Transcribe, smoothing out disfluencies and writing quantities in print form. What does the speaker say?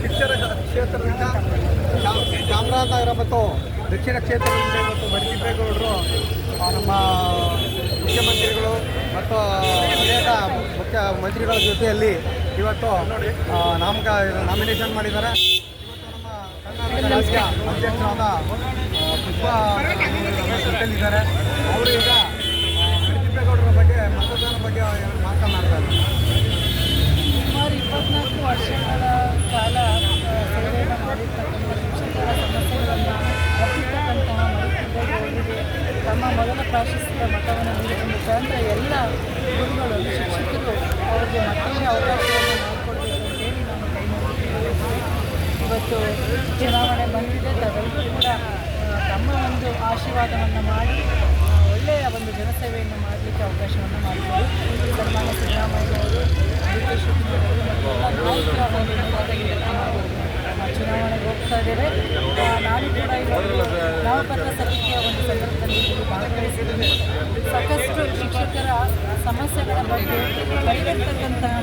ಶಿಕ್ಷಣ ಕ್ಷೇತ್ರದಿಂದ ಚಾಮರಾಜನಗರ ಮತ್ತು ದಕ್ಷಿಣ ಕ್ಷೇತ್ರದಿಂದ ಇವತ್ತು ಮರಿತಿಬ್ಬೇಗೌಡರು ನಮ್ಮ ಮುಖ್ಯಮಂತ್ರಿಗಳು ಮತ್ತು ವಲಯದ ಮುಖ್ಯಮಂತ್ರಿಗಳ ಜೊತೆಯಲ್ಲಿ ಇವತ್ತು ನಾಮಿನೇಷನ್ ಮಾಡಿದ್ದಾರೆ. ಇವತ್ತು ನಮ್ಮ ಕರ್ನಾಟಕ ರಾಜ್ಯ ಅಧ್ಯಕ್ಷರಾದ ಪುಷ್ಪಾ ಜೊತೆಯಲ್ಲಿದ್ದಾರೆ. ಅವರು ಈಗ ಮರಿತಿಬ್ಬೇಗೌಡರ ಬಗ್ಗೆ ಮತದಾನ ಬಗ್ಗೆ ಮಾತನಾಡ್ತಾರೆ. ಸುಮಾರು 24 ವರ್ಷಗಳ ಕಾಲ ಸೇವೆಯನ್ನು ಮಾಡಿರ್ತಕ್ಕಂಥ ಶಿಕ್ಷಕರ ಸಮಸ್ಯೆಗಳನ್ನು ಅರ್ಥಿರ್ತಕ್ಕಂತಹ ಮರಿತಿಬ್ಬೇಗೌಡರಿಗೆ ತಮ್ಮ ಮೊದಲ ಪ್ರಾಶಸ್ತ್ಯ ಮತವನ್ನು ನೀಡುವ ಮುಖಾಂತರ ಎಲ್ಲ ಗುರುಗಳು ಶಿಕ್ಷಕರು ಅವರಿಗೆ ಮತ್ತೊಮ್ಮೆ ಅವಕಾಶವನ್ನು ಮಾಡಿಕೊಡ್ಬೇಕು ಅಂತೇಳಿ ನಾನು ಕೈ ಮುಗಿದಿದ್ದೇವೆ. ಇವತ್ತು ಚುನಾವಣೆ ಬಂದಿದೆ, ತಾವೆಲ್ಲರೂ ಕೂಡ ತಮ್ಮ ಒಂದು ಆಶೀರ್ವಾದವನ್ನು ಮಾಡಿ ಒಳ್ಳೆಯ ಒಂದು ಜನಸೇವೆಯನ್ನು ಮಾಡಲಿಕ್ಕೆ ಅವಕಾಶವನ್ನು ಮಾಡಿದರು. ಸನ್ಮಾನ್ಯ ಸಿದ್ದರಾಮಯ್ಯ ಅವರು, ಡಿ ಕೆ ಶಿವಕುಮಾರ್ ಅವರು ಮತ್ತು ಎಲ್ಲ ನಾಯಕರ ಒಂದು ನೇತೃತ್ವದಲ್ಲಿ ಚುನಾವಣೆಗೆ ಹೋಗ್ತಾ ಇದ್ದೇವೆ. ನಾನು ಕೂಡ ಇವತ್ತು ನಾಮಪತ್ರ ಸಲ್ಲಿಕೆಯ ಒಂದು ಸಂದರ್ಭದಲ್ಲಿ ಭಾಗವಹಿಸಿದ್ದೀನಿ. ಸಾಕಷ್ಟು ಶಿಕ್ಷಕರ ಸಮಸ್ಯೆಗಳ ಬಗ್ಗೆ ಬಗೆಹರಿತಕ್ಕಂತಹ